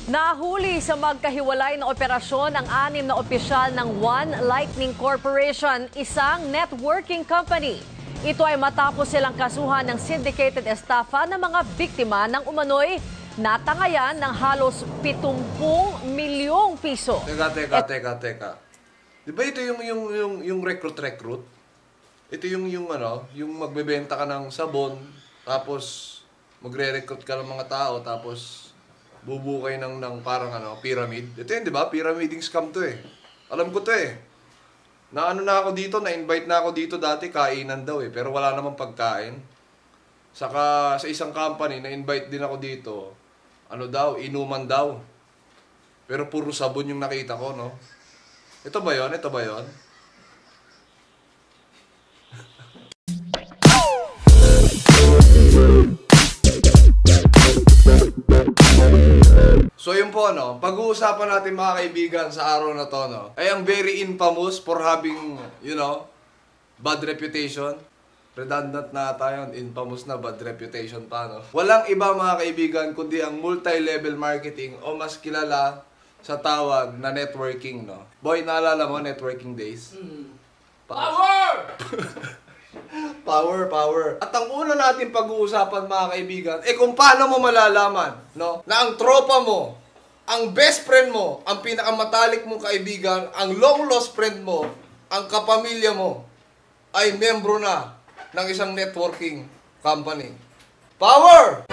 Nahuli sa magkahiwalay na operasyon ang 6 na opisyal ng One Lightning Corporation, isang networking company. Ito ay matapos silang kasuhan ng syndicated estafa ng mga biktima ng umano'y natangayan ng halos 70 milyong piso. Teka. Di ba ito yung recruit? Ito yung magbebenta ka ng sabon, tapos magre-recruit ka ng mga tao, tapos bubukay ng parang pyramid. Ito yun, di ba? Pyramiding scam to eh. Alam ko to eh. Na-invite na ako dito dati, kainan daw eh. Pero wala namang pagkain. Saka sa isang company, na-invite din ako dito. Inuman daw. Pero puro sabon yung nakita ko, no? Ito ba yun? So yun po, pag-uusapan natin mga kaibigan sa araw na to, ay ang very infamous for having, bad reputation. Redundant na tayo, infamous na, bad reputation pa, no? Walang iba mga kaibigan, kundi ang multi-level marketing o mas kilala sa tawag na networking, no? Boy, naalala mo, networking days? Power! Power. At ang una natin pag-uusapan mga kaibigan, kung paano mo malalaman, no? Na ang tropa mo, ang best friend mo, ang pinakamatalik mong kaibigan, ang long lost friend mo, ang kapamilya mo, ay membro na ng isang networking company. Power!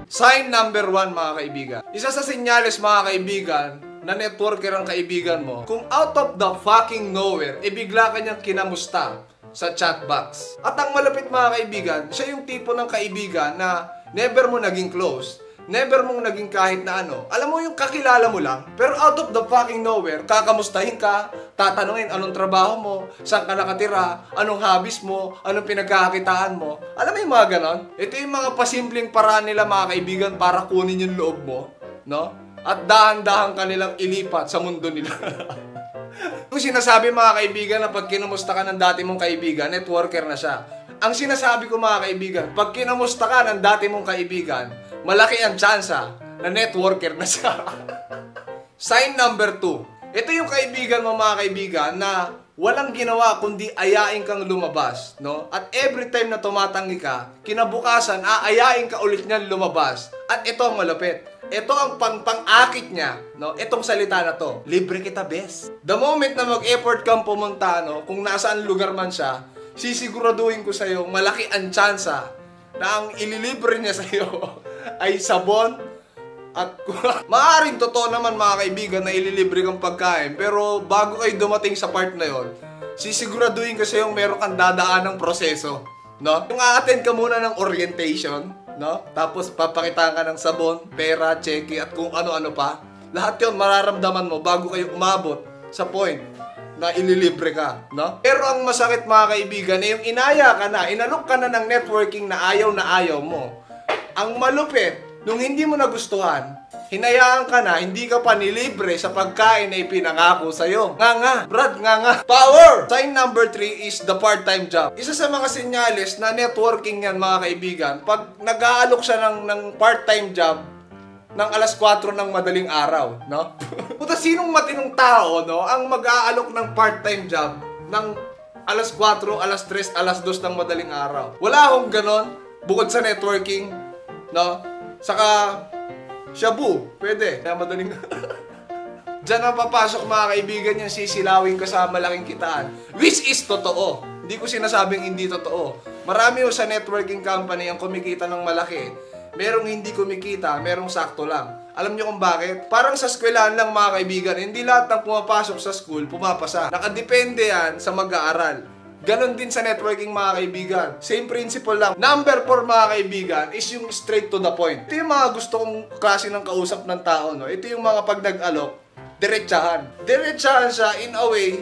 Sign number 1 mga kaibigan. Isa sa senyales mga kaibigan, na networker ang kaibigan mo, kung out of the fucking nowhere, bigla ka niyang kinamusta sa chat box. At ang malapit mga kaibigan, siya yung tipo ng kaibigan na never mo naging close, never mong naging kahit na ano. Alam mo yung kakilala mo lang, pero out of the fucking nowhere, kakamustahin ka, tatanungin anong trabaho mo, saan ka nakatira, anong hobbies mo, anong pinagkakakitaan mo. Alam mo yung mga ganon? Ito yung mga pasimpleng paraan nila mga kaibigan para kunin yung loob mo, no? At dahan-dahan kanilang ilipat sa mundo nila. Kung sinasabi mga kaibigan na pag kinumusta ka ng dati mong kaibigan, networker na siya. Ang sinasabi ko mga kaibigan, pag kinamusta ka ng dati mong kaibigan, malaki ang tsansa na networker na siya. Sign number 2. Ito yung kaibigan mo mga kaibigan na walang ginawa kundi ayain kang lumabas, no? At every time na tumatanggi ka, kinabukasan aayain ka ulit niyan lumabas. At ito ang malupit. Ito ang pang-akit niya, no? Itong salita na to, libre kita, bes. The moment na mag-effort kang pumunta, no? Kung nasaan lugar man siya, sisiguraduhin ko sa'yo, malaki ang tsansa na ang ililibre niya sa'yo ay sabon at maaaring totoo naman mga kaibigan na ililibre kang pagkain, pero bago kayo dumating sa part na yon, sisiguraduhin ko sa'yo meron kang dadaan ng proseso, no? Kung a-attend ka muna ng orientation, no? Tapos papakitaan ka ng sabon, pera, cheque at kung ano-ano pa. Lahat 'yon mararamdaman mo bago kayo umabot sa point na ililibre ka, no? Pero ang masakit mga kaibigan, yung inaya ka na, inalok ka na ng networking na ayaw mo. Ang malupit, nung hindi mo nagustuhan, hinayaan ka na, hindi ka pa nilibre sa pagkain na ipinangako sa'yo. Brad. Power! Sign number 3 is the part-time job. Isa sa mga senyales na networking yan mga kaibigan, pag nag-aalok siya ng part-time job ng alas 4 ng madaling araw, no? Puta, sinong matinong tao, no, ang mag-aalok ng part-time job ng alas 4, alas 3, alas 2 ng madaling araw? Wala akong ganon, bukod sa networking, no? Saka shabu, pwede. Kaya madaling... Diyan ang papasok mga kaibigan yung sisilawin ka sa malaking kitaan. Which is totoo. Hindi ko sinasabing hindi totoo. Marami sa networking company ang kumikita ng malaki. Merong hindi kumikita, merong sakto lang. Alam niyo kung bakit? Parang sa eskwelahan lang mga kaibigan, hindi lahat ng pumapasok sa school, pumapasa. Nakadepende yan sa mag-aaral. Ganon din sa networking mga kaibigan. Same principle lang. Number 4 mga kaibigan is yung straight to the point. Ito yung mga gusto kong klase ng kausap ng tao, no? Ito yung mga pag nag-alok, diretsahan. Diretsahan siya in a way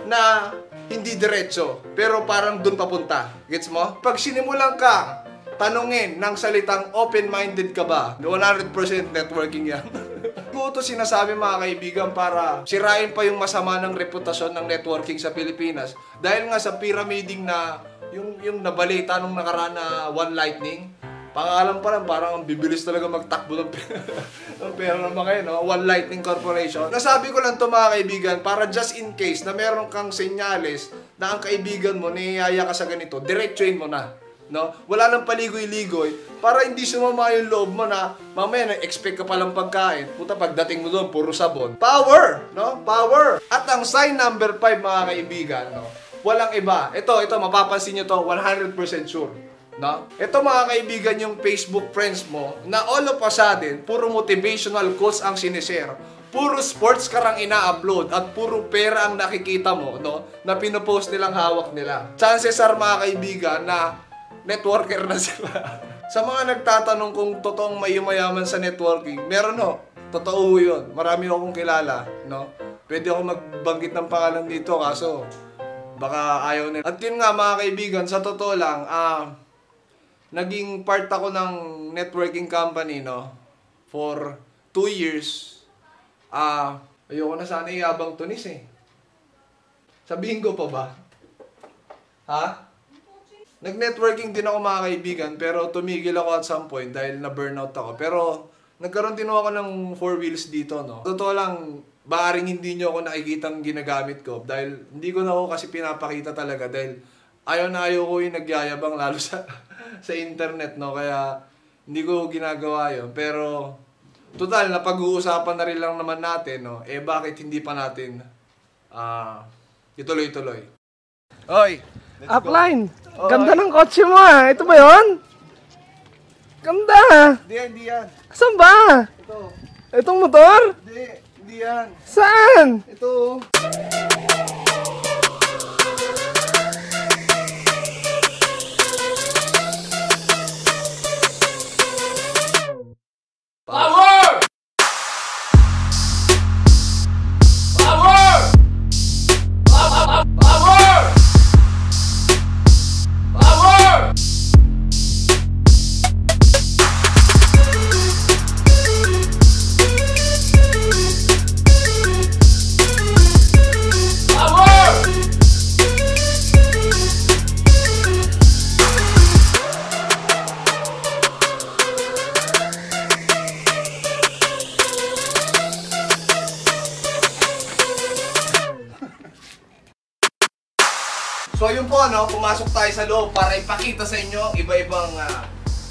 na hindi diretso, pero parang dun papunta. Gets mo? Pag sinimulan ka tanungin ng salitang open-minded ka ba, 100% networking yan. Ko ito sinasabi mga kaibigan para sirain pa yung masama ng reputasyon ng networking sa Pilipinas. Dahil nga sa pyramiding na yung nabalita nung nakaraan na One Lightning. Pangalan pa lang, parang bibilis talaga magtakbo ng pera naman kayo, no? One Lightning Corporation. Nasabi ko lang to mga kaibigan, para just in case na meron kang senyales na ang kaibigan mo, niyaya ka sa ganito, diretsuin mo na. No? Wala lang paligoy-ligoy para hindi sumama yung loob mo na mamaya nag-expect ka palang pagkain. Puta, pagdating mo doon, puro sabon. Power! No? Power! At ang sign number 5 mga kaibigan, no? Walang iba. Ito, mapapansin nyo to, 100% sure. No? Ito mga kaibigan yung Facebook friends mo na all of a sudden, puro motivational quotes ang sinishare. Puro sports karang ina-upload at puro pera ang nakikita mo, no? Na pinopost nilang hawak nila. Chances are mga kaibigan na networker na sila. Sa mga nagtatanong kung totoong mayaman sa networking, meron no. Totoo yun. Marami akong kilala, no? Pwede ako magbanggit ng pangalan dito kaso baka ayaw nila. At yun nga mga kaibigan, sa totoo lang, naging part ako ng networking company, no? For 2 years. Ayoko na sana iabang tunis eh. Sabihin ko pa ba? Ha? Nag-networking din ako mga kaibigan, pero tumigil ako at some point dahil na-burnout ako. Pero nagkaroon din ako ng 4 wheels dito, no? Totoo lang, baaring hindi nyo ako nakikitang ginagamit ko dahil hindi ko na ako kasi pinapakita talaga dahil ayaw na ayaw ko yung nagyayabang lalo sa internet, no? Kaya hindi ko ginagawa yun. Pero total, napag-uusapan na rin lang naman natin, no? Eh bakit hindi pa natin ituloy-tuloy? Oy! Upline! Ganda ng kotse mo ah! Ito ba yun? Ganda! Hindi yan. Saan ba? Ito. Itong motor? Hindi yan. Saan? Ito. Power! Power! Power! Power! Power! So yun po, no, pumasok tayo sa loob para ipakita sa inyo ang iba-ibang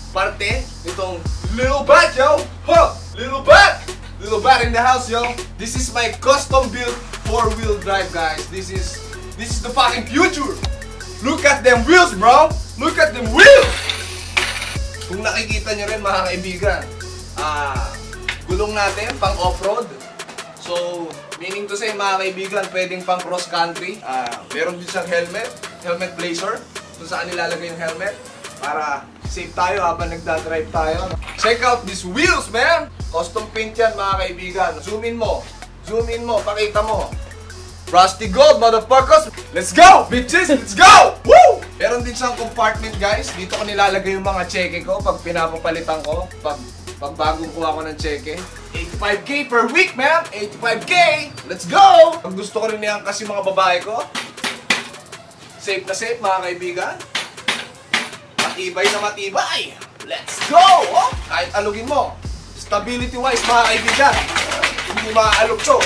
parte nitong Little Bat, yo! Huh! Little Bat! Little Bat in the house, yo! This is my custom built 4-wheel drive, guys. This is the fucking future! Look at them wheels, bro! Look at them wheels! Kung nakikita nyo rin, mga kaibigan, gulong natin, pang off-road. So, meaning to say, mga kaibigan, pwedeng pang cross-country. Meron din siyang helmet blazer, kung saan nilalagay yung helmet para safe tayo habang nagdadrive tayo. Check out these wheels, man! Custom paint yan, mga kaibigan. Zoom in mo, pakita mo. Rusty gold, motherfuckers! Let's go, bitches! Let's go! Woo! Meron din siyang compartment, guys. Dito ko nilalagay yung mga cheque ko pag pinapapalitan ko. Pag bagong kuha ko ng cheque. 85K per week, man! 85K! Let's go! Pag gusto ko rin yan kasi mga babae ko. Safe na safe, mga kaibigan. Matibay na matibay! Let's go! Oh, kahit alugin mo. Stability-wise, mga kaibigan. Hindi maaalog to.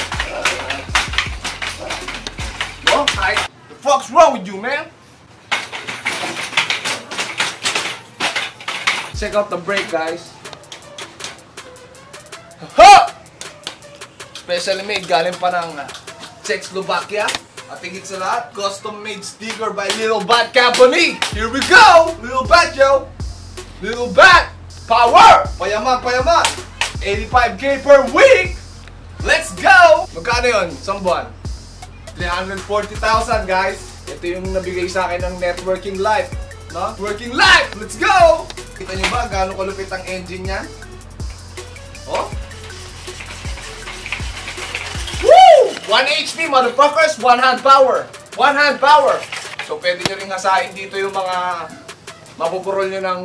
Oh, kahit the fuck's wrong with you, man? Check out the brake, guys. Ha! Specially made, galing pa ng Czechoslovakia. At higit sa lahat, custom made sticker by Little Bat Company. Here we go! Little Bat, yo! Little Bat! Power! Payaman, payaman! 85K per week! Let's go! Magkano yun? Isang buwan? 340,000, guys. Ito yung nabigay sa akin ng networking life. No? Working life! Let's go! Kita nyo ba gaano kalupit ang engine niya? Oh? Woo! 1 HP, motherfuckers! 1 hand power! 1 hand power! So, pwede nyo rin hasain dito yung mga mapupurol nyo ng...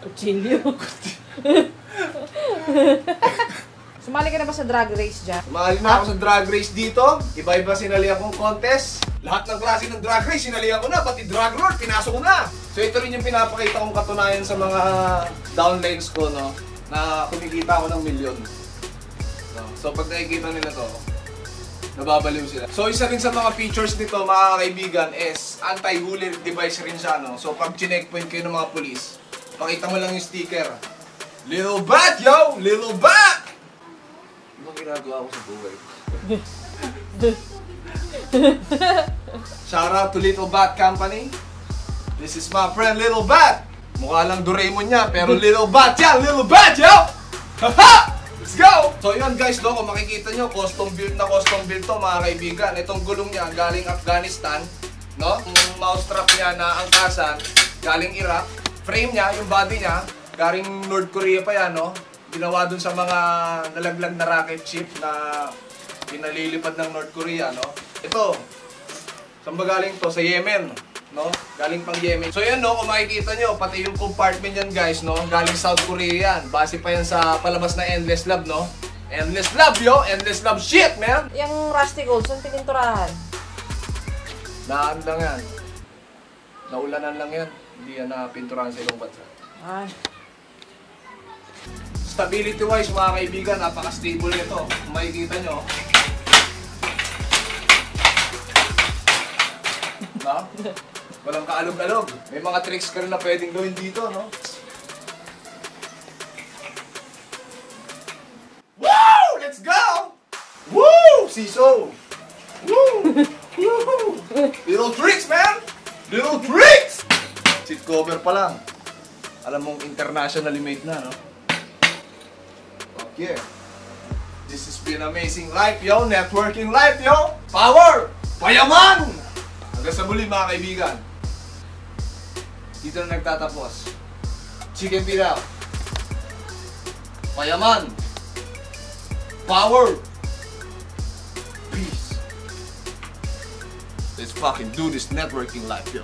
Kutsilyo. Sumali ka na ba sa drag race dyan? Sumali na ako sa drag race dito. Iba-iba sinali akong contest. Lahat ng klase ng drag race, sinalihan ko na. Pati drag lord, pinasok ko na. So ito rin yung pinapakita kong katunayan sa mga downlines ko, no? Na kumikita ako ng milyon. No? So pag nakikita nila to, nababaliw sila. So isa rin sa mga features nito, mga kaibigan, is anti-huli device rin siya, no? So pag chineckpoint kayo ng mga pulis, makita mo lang yung sticker. Little bat, yo! Little bat! Ano ginagawa ko sa buhay? Shout out to Little Bat Company. This is my friend Little Bat. Mukha lang Doraemon niya, pero Little Bat yan! Little Bat, yo! Haha! Let's go! So yun guys, no, kung makikita nyo, custom build to mga kaibigan. Itong gulong niya galing Afghanistan, no? Yung mousetrap niya na angkasan, galing Iraq. Frame niya, yung body niya, galing North Korea pa yan, no? Ginawa dun sa mga nalaglag na rocket ship na pinalilipad ng North Korea, no? Ito, saan ba galing to? Sa Yemen, no? Galing pang Yemen. So yan, no, kung makikita nyo, pati yung compartment yan guys, no? Galing South Korea yan. Base pa yan sa palabas na Endless Love, no? Endless Love, yo! Endless Love shit, man! Yung Rusty Gold, saan pininturahan? Naan lang yan. Naulanan lang yan. Hindi yan napinturahan sa ibang bansa. Ay. Stability-wise, mga kaibigan, napaka-stable nito. Kung makikita nyo, no? Walang kaalog-alog. May mga tricks ka rin na pwedeng gawin dito, no? Woo! Let's go! Woo! Siso! Woo! Woo! Little tricks, man! Little tricks! Seat cover pa lang. Alam mong internationally made na, no? Okay. This has been amazing life, yo! Networking life, yo! Power! Payaman! Hanggang sa muli, mga kaibigan. Dito na nagtatapos. Chicken Beat Out. Payaman. Power. Peace. Let's fucking do this networking life, yo.